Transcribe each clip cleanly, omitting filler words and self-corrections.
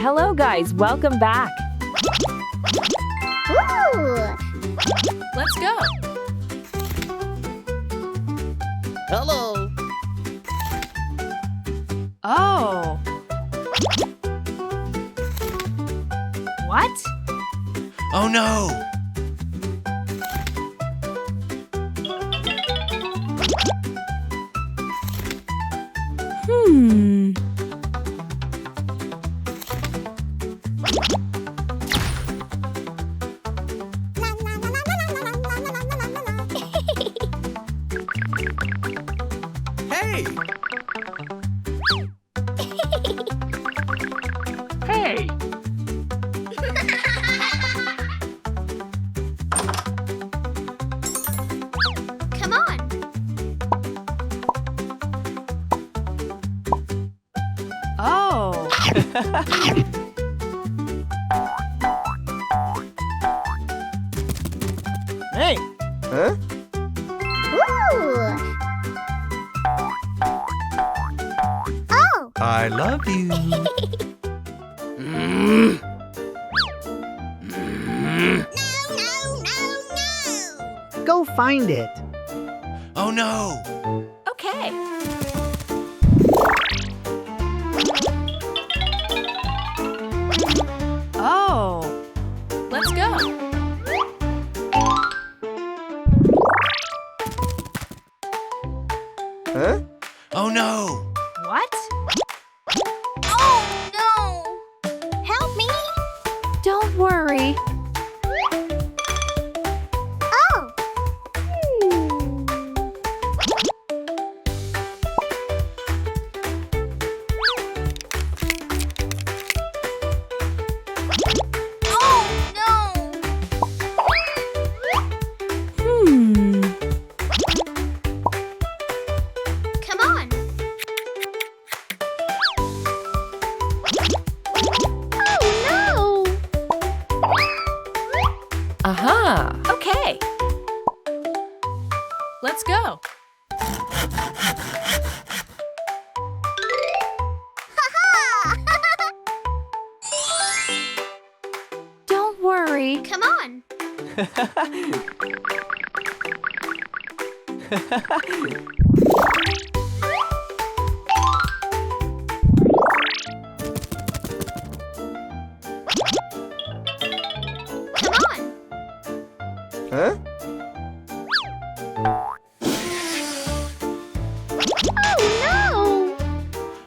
Hello guys, welcome back. Ooh. Let's go. Hello. Oh. What? Oh no. Hmm. Hey. Hey. Come on. Oh. Hey. Huh? Ooh. Oh. I love you. No. Go find it. Oh no. Okay. Oh. Let's go. Huh? Oh no. What? Oh no. Help me. Don't worry. Oh. Oh no. Hmm. Come on. Oh no. Aha. Okay. Let's go. Don't worry. Come on. Come on. Huh? Oh no.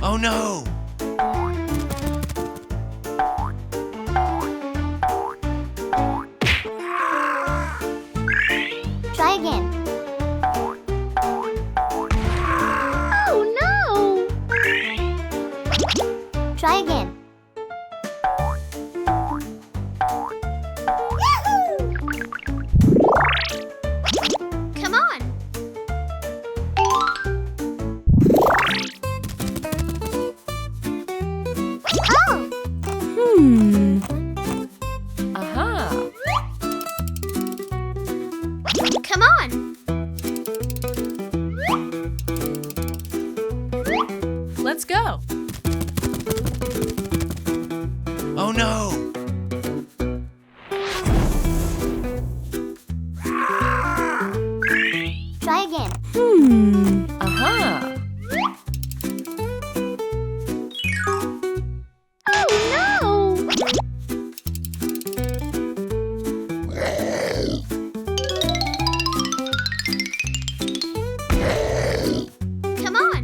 Oh no. Try again. Oh no. Try again. Come on. Oh. Hmm. Aha. Come on. Let's go. Oh no. Try again. Hmm. Aha. Oh no. Come on.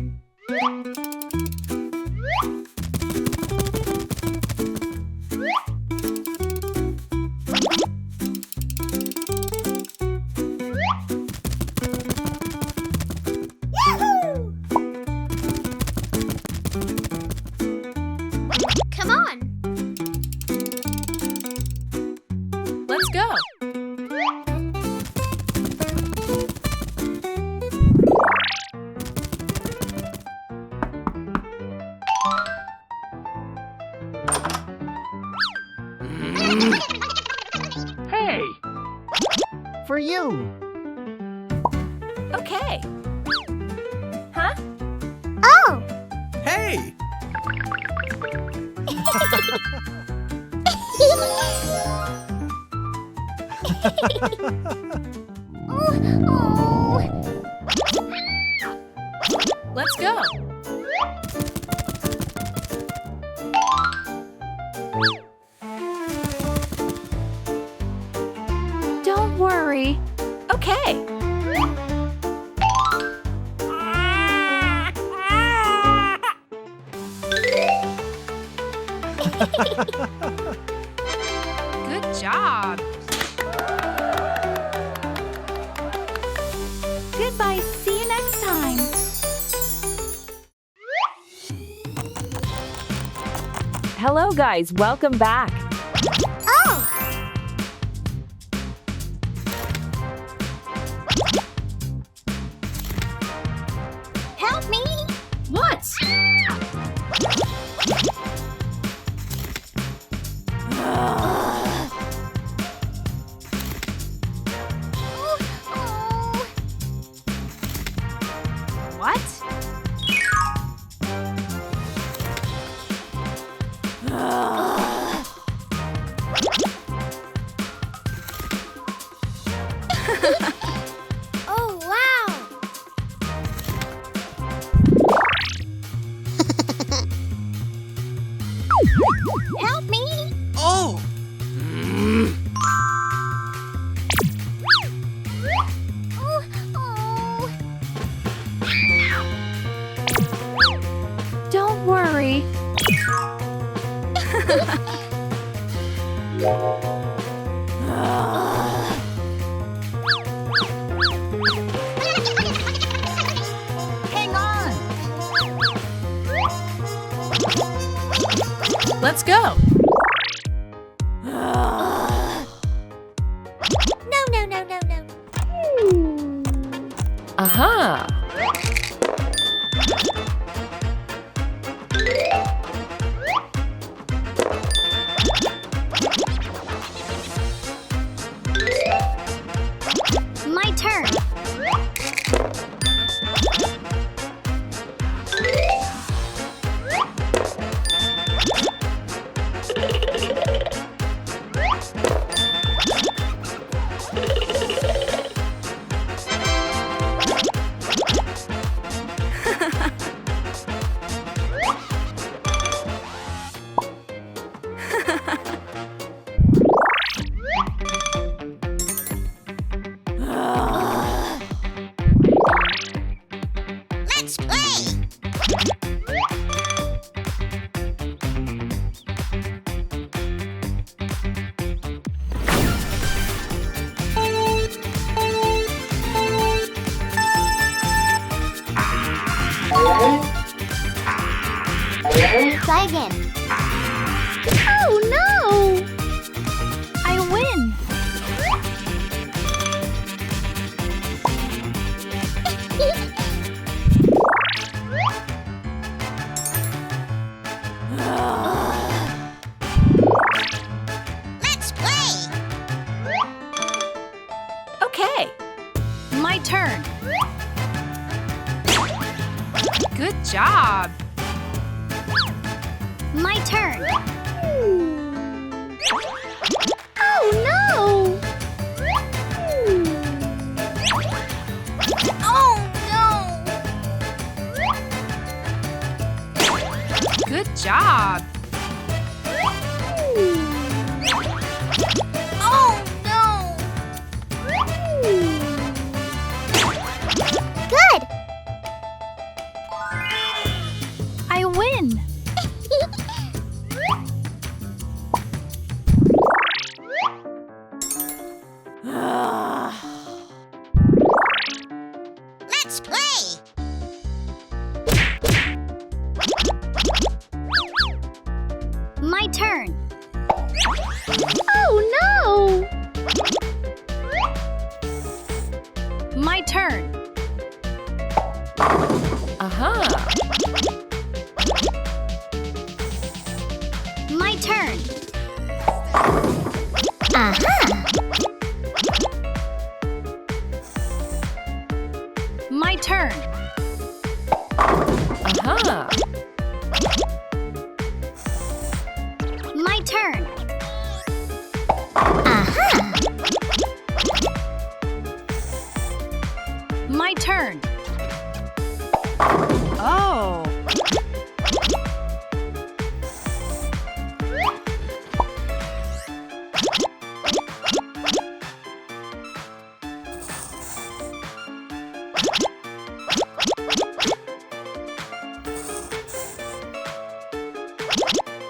Come on. Let's go. Hey. For you. Okay. Huh? Oh. Hey. Let's go. Don't worry. Okay. Good job. Goodbye. See you next time. Hello, guys. Welcome back. Oh! Help me! What? Oh. What? Oh, wow! Help me! Oh! Oh, oh. Don't worry. Hang on. Let's go. No, no, no, no, no. Aha. My turn. Let's play. Try again. Oh no! I win. Let's play. Okay. My turn. Good job. My turn. Oh no! Oh no! Good job. Oh no! Good! I win. Let's play! My turn. Oh no! My turn. Aha. My turn. Aha! My turn. Aha.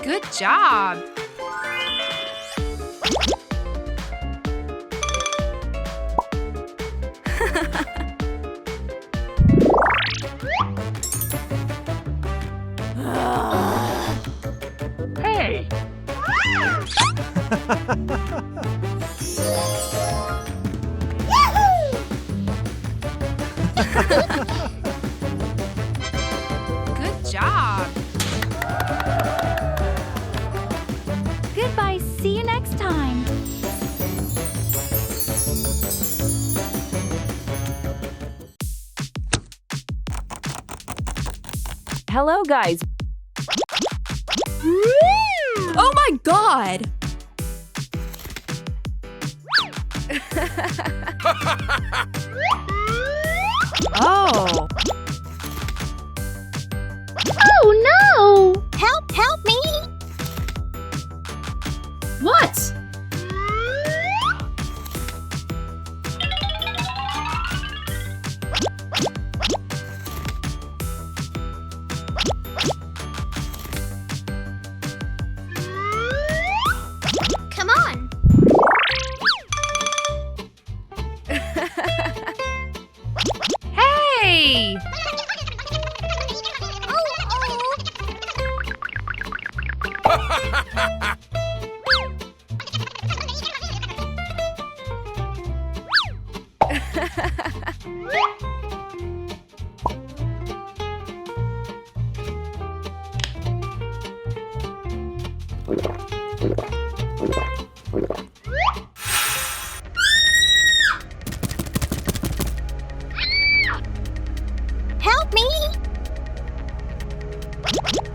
Good job. Hey! Good job. Goodbye. See you next time. Hello, guys. Oh my god! Oh. Oh no! Help me! What? Come on! Hey! Help me!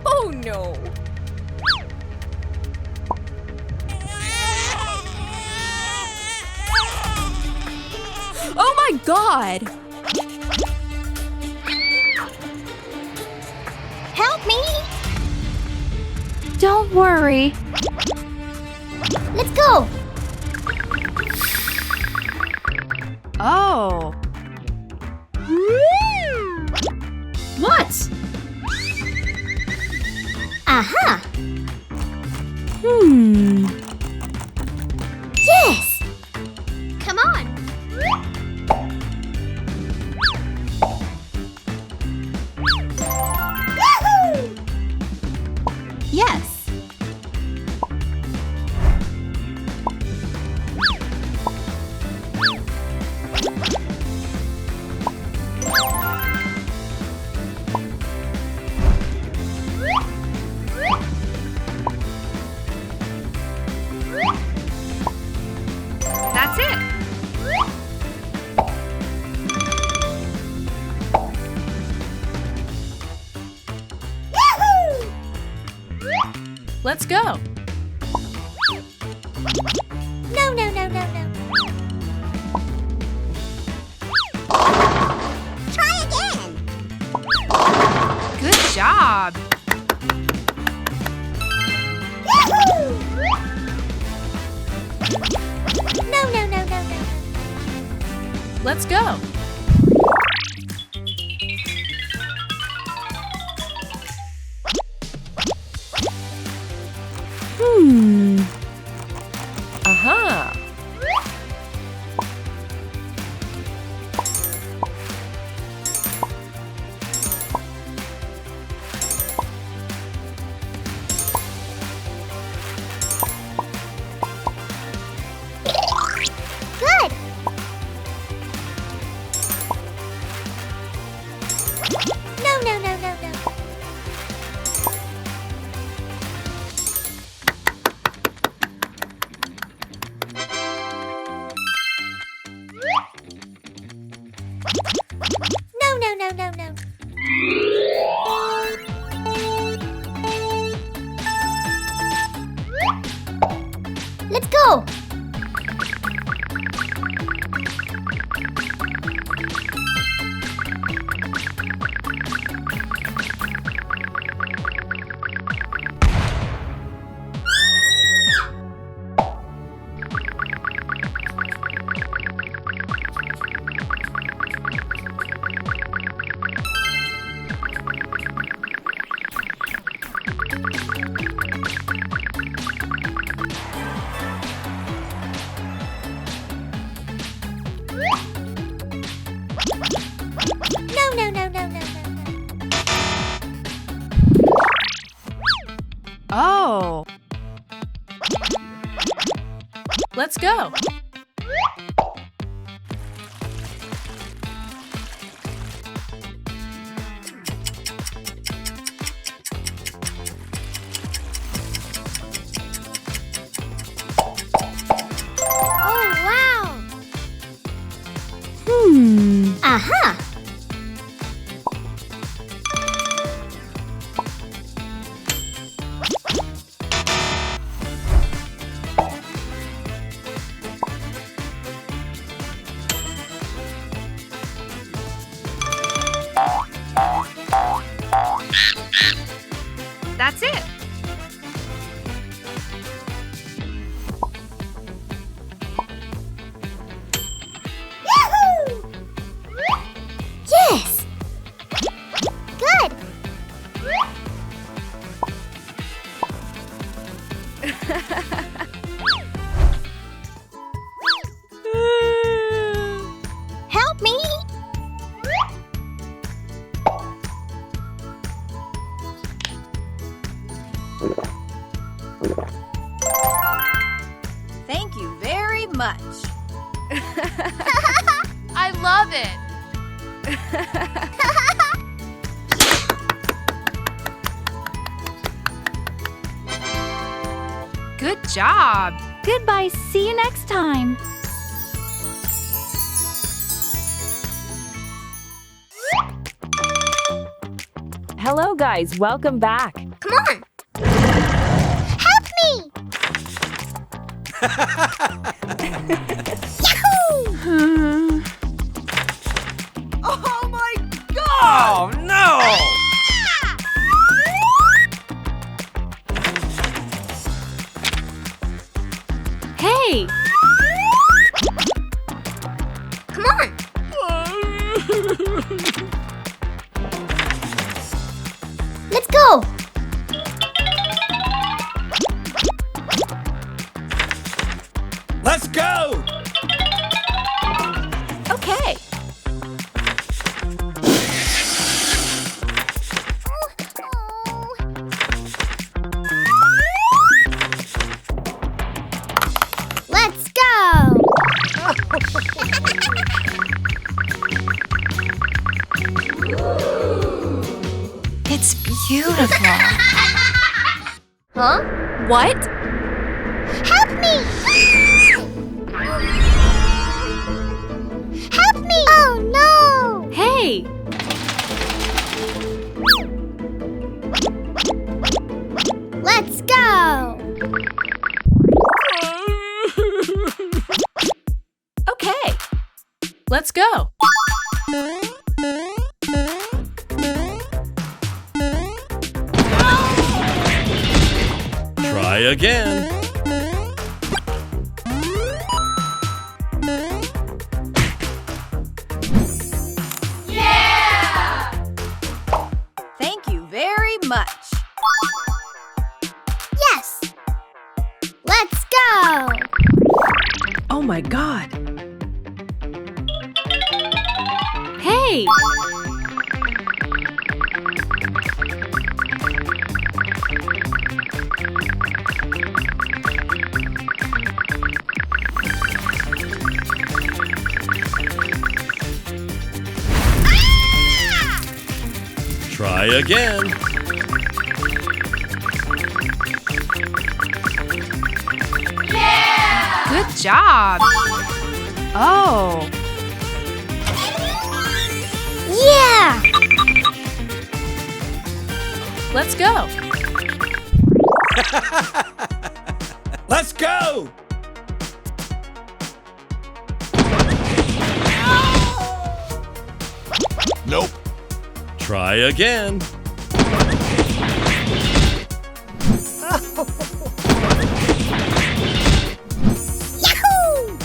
Oh no! Oh my god! Help me! Don't worry. Let's go! Oh. What? Aha! Hmm. Yes! Come on! Yahoo! Yes. That's it. Yahoo! Let's go. No, no, no, no, no. Try again! Good job. Yahoo! No, no, no, no, no. Let's go. Hmm. Aha. Good! No, no, no, no, no. No, no, no, no, no. Let's go! No, no, no, no, no, no, no. Oh. Let's go. Oh, wow. Aha. That's it. Yahoo! Yes. Good. Help me. Thank you very much. I love it. Good job. Goodbye. See you next time. Hello guys, welcome back. Come on. Help me. Yahoo! Oh my god! Oh no! Hey. Come on. Let's go. Let's go! Okay. Let's go. It's beautiful. Huh? What? Help me! Help me! Oh no! Hey. Let's go! Okay. Let's go. Try again. Thank you very much. Yes! Let's go! Oh my god. Hey. Try again. Good job. Oh. Yeah! Let's go. Let's go! Nope. Try again. Yahoo!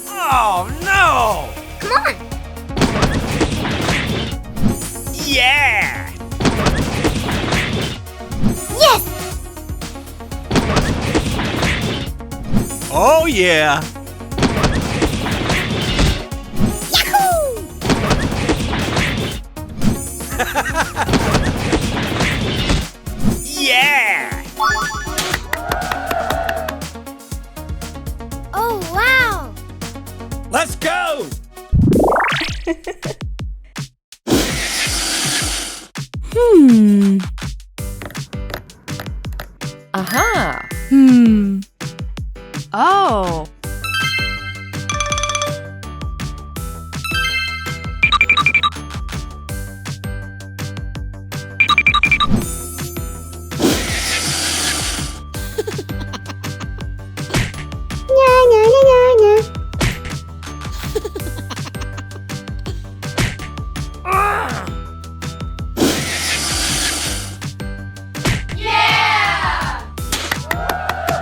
Oh no! Come on! Yeah! Oh, yeah. Yahoo! Yeah! Oh, wow! Let's go! Aha! Oh. Nya, nya, nya, nya, nya.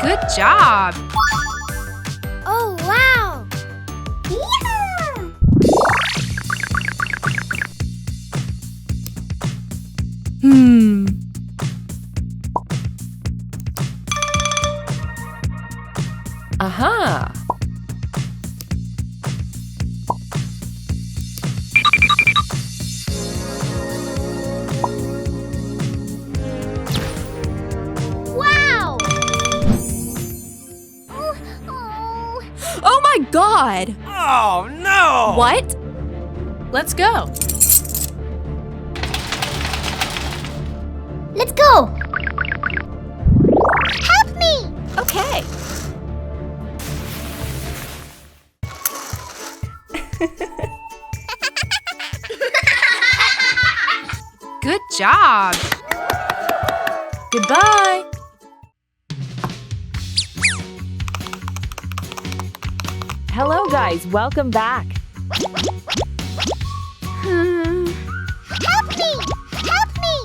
Good job. Oh, wow! Yeah! Aha! Wow! Oh. Oh my God. Oh, no! What? Let's go. Let's go! Help me! Okay. Good job. Goodbye. Hello, guys. Welcome back. Help me! Help me!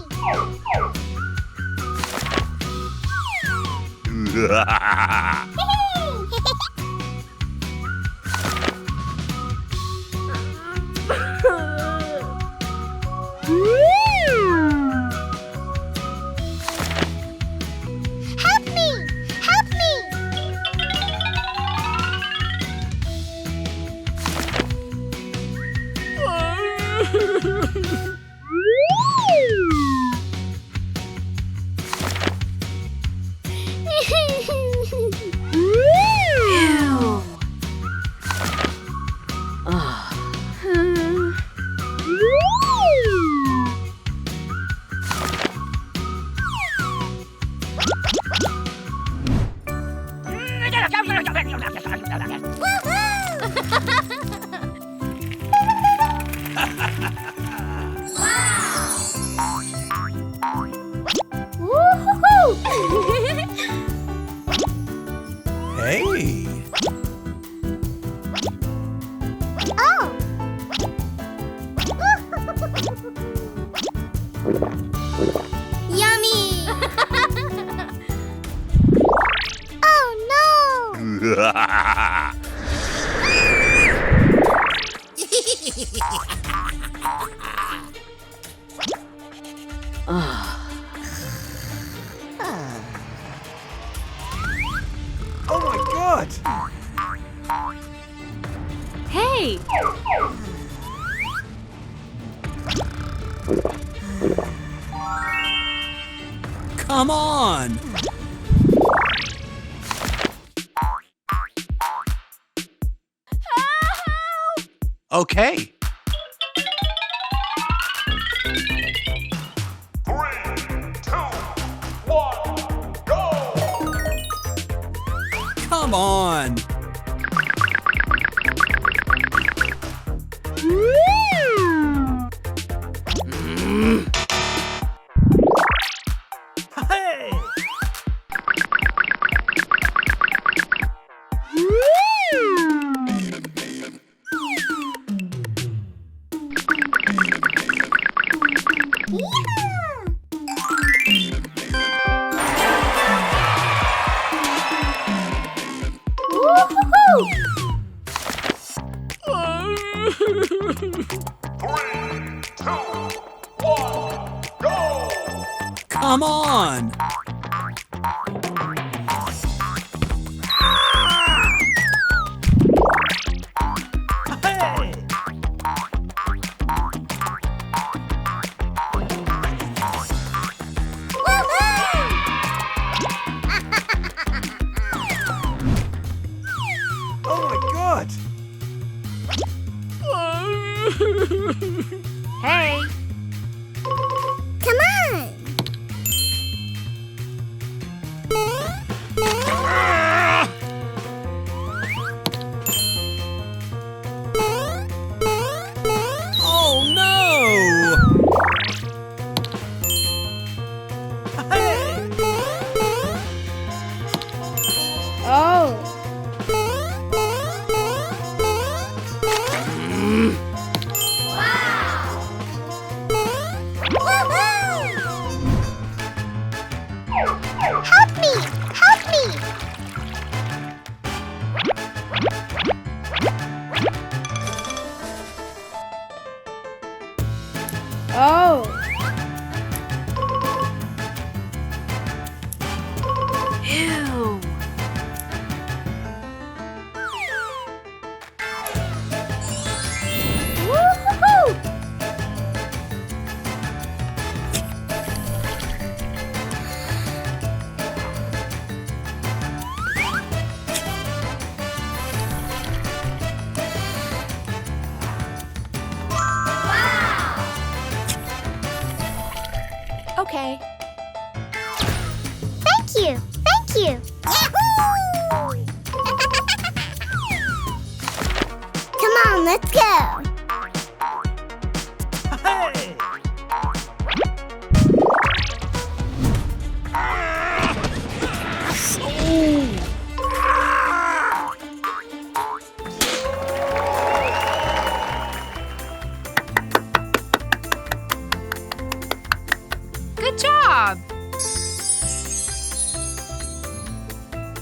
Help me! Help me! Ew. Hey! Oh! Yummy! Oh no! Oh, my God! Hey. Come on! Okay. Come on! Hey! Come on! Okay. Thank you. Thank you. Yahoo! Come on, let's go. Hey! Good job.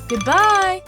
Goodbye.